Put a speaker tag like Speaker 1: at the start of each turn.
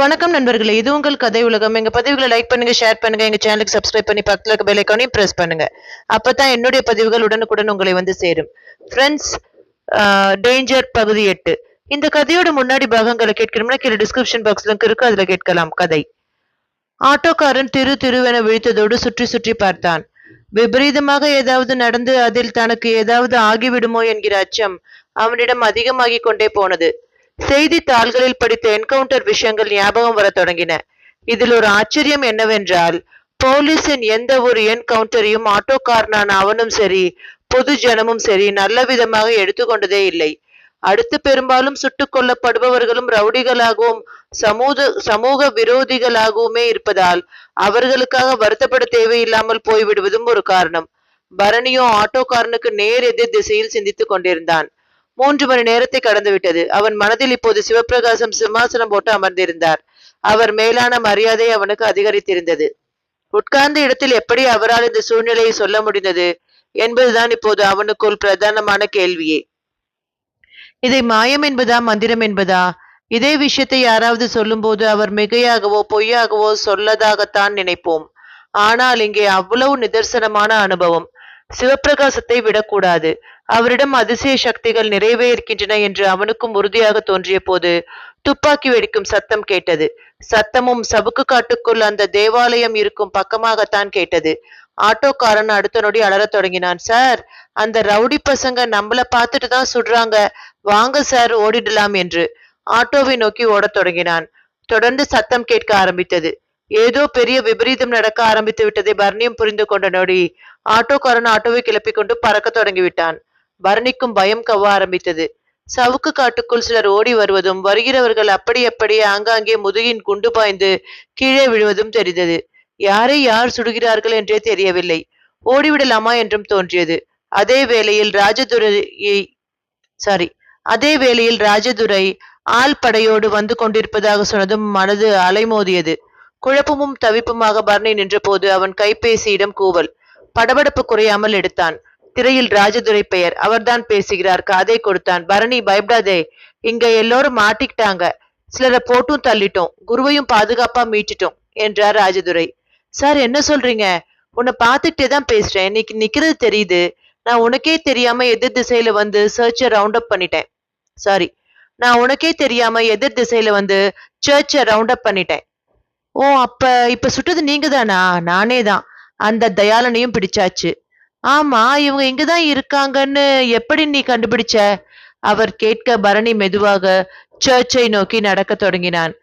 Speaker 1: வணக்கம் நண்பர்களே, இது உங்கள் கதை உலகம். எங்க பதிவுகளை லைக் பண்ணுங்க, ஷேர் பண்ணுங்க, எங்க சேனலுக்கு சப்ஸ்கிரைப் பண்ணி பக்கத்துல இருக்க பெல் ஐகானையும் பிரஸ் பண்ணுங்க. அப்பதான் என்னுடைய பதிவுகள் உடனுக்குடன் உங்களை வந்து சேரும். ஃப்ரெண்ட்ஸ், டேஞ்சர் பகுதி 8. இந்த கதையோட முன்னாடி பாகங்களை கேட்கணும்னா கீழே டிஸ்கிரிப்ஷன் பாக்ஸ் லிங்க் இருக்கு, அதுல கேட்கலாம். கதை. ஆட்டோக்காரன் திருவென விழித்ததோடு சுற்றி சுற்றி பார்த்தான். விபரீதமாக ஏதாவது நடந்து அதில் தனக்கு ஏதாவது ஆகிவிடுமோ என்கிற அச்சம் அவனிடம் அதிகமாகிக் கொண்டே போனது. செய்தித்தாள்களில் படித்த என்கவுண்டர் விஷயங்கள் ஞாபகம் வர தொடங்கின. இதில் ஒரு ஆச்சரியம் என்னவென்றால், போலீஸின் எந்த ஒரு என்கவுண்டரையும் ஆட்டோக்காரனான அவனும் சரி, பொது ஜனமும் சரி நல்ல விதமாக எடுத்துக்கொண்டதே இல்லை. அடுத்து பெரும்பாலும் சுட்டுக் கொல்லப்படுபவர்களும் ரவுடிகளாகவும் சமூக விரோதிகளாகவுமே இருப்பதால் அவர்களுக்காக வருத்தப்பட தேவையில்லாமல் போய்விடுவதும் ஒரு காரணம். பரணியோ ஆட்டோக்காரனுக்கு நேர் எதிர் திசையில் சிந்தித்துக் கொண்டிருந்தான். 3 மணி நேரத்தை கடந்துவிட்டது. அவன் மனதில் இப்போது சிவப்பிரகாசம் சிம்மாசனம் போட்டு அமர்ந்திருந்தார். அவர் மேலான மரியாதை அவனுக்கு அதிகரித்திருந்தது. உட்கார்ந்த இடத்தில் எப்படி அவரால் இந்த சூழ்நிலையை சொல்ல முடிந்தது என்பதுதான் இப்போது அவனுக்குள் பிரதானமான கேள்வியே. இதை மாயம் என்பதா, மந்திரம் என்பதா? இதே விஷயத்தை யாராவது சொல்லும்போது அவர் மிகையாகவோ பொய்யாகவோ சொல்லதாகத்தான் நினைப்போம். ஆனால் இங்கே அவ்வளவு நிதர்சனமான அனுபவம். சிவப்பிரகாசத்தை விடக்கூடாது. அவரிடம் அதிசய சக்திகள் நிறைவே இருக்கின்றன என்று அவனுக்கும் உறுதியாக தோன்றிய போது துப்பாக்கி வெடிக்கும் சத்தம் கேட்டது. சத்தமும் சவுக்கு காட்டுக்குள் அந்த தேவாலயம் இருக்கும் பக்கமாகத்தான் கேட்டது. ஆட்டோக்காரன் அடுத்த நொடி அலறத் தொடங்கினான். சார், அந்த ரவுடி பசங்க நம்மள பார்த்துட்டு தான் சுடுறாங்க, வாங்க சார் ஓடிடலாம் என்று ஆட்டோவை நோக்கி ஓடத் தொடங்கினான். தொடர்ந்து சத்தம் கேட்க ஆரம்பித்தது. ஏதோ பெரிய விபரீதம் நடக்க ஆரம்பித்து விட்டதை பரணியும் புரிந்து கொண்ட நொடி ஆட்டோக்காரன் ஆட்டோவை கிளப்பிக் கொண்டு பறக்க தொடங்கிவிட்டான். பரணிக்கும் பயம் கவ்வ ஆரம்பித்தது. சவுக்கு காட்டுக்குள் சிலர் ஓடி வருவதும் வருகிறவர்கள் அப்படியே ஆங்காங்கே முதுகின் குண்டு பாய்ந்து கீழே விழுவதும் தெரிந்தது. யாரை யார் சுடுகிறார்கள் என்றே தெரியவில்லை. ஓடிவிடலாமா என்றும் தோன்றியது. அதே வேளையில் ராஜதுரை ஆள் படையோடு வந்து கொண்டிருப்பதாக சொன்னதும் மனது அலைமோதியது. குழப்பமும் தவிப்புமாக பரணி நின்ற போது அவன் கைபேசியிடம் கூவல். படபடப்பு குறையாமல் எடுத்தான். திரையில் ராஜதுரை பெயர். அவர்தான் பேசுகிறார். காதை கொடுத்தான். பரணி, பயப்படாதே, இங்க எல்லோரும் மாட்டிக்கிட்டாங்க. சிலரை போட்டும் தள்ளிட்டோம், குருவையும் பாதுகாப்பா மீட்டுட்டோம் என்றார் ராஜதுரை. சார், என்ன சொல்றீங்க? உன்னை பார்த்துக்கிட்டே தான் பேசுறேன். இன்னைக்கு நிக்கிறது தெரியுது. நான் உனக்கே தெரியாம எதிர் திசையில வந்து சர்ச்சை ரவுண்ட் அப் பண்ணிட்டேன். சாரி, நான் உனக்கே தெரியாம எதிர் திசையில வந்து சர்ச்சை ரவுண்ட் அப் பண்ணிட்டேன். ஓ, இப்ப சுட்டது நீங்க தானா? நானே தான். அந்த தயாளனையும் பிடிச்சாச்சு. ஆமா, இவங்க இங்கதான் இருக்காங்கன்னு எப்படி நீ கண்டுபிடிச்ச? அவர் கேட்க பரணி மெதுவாக சர்ச்சை நோக்கி நடக்க தொடங்கினான்.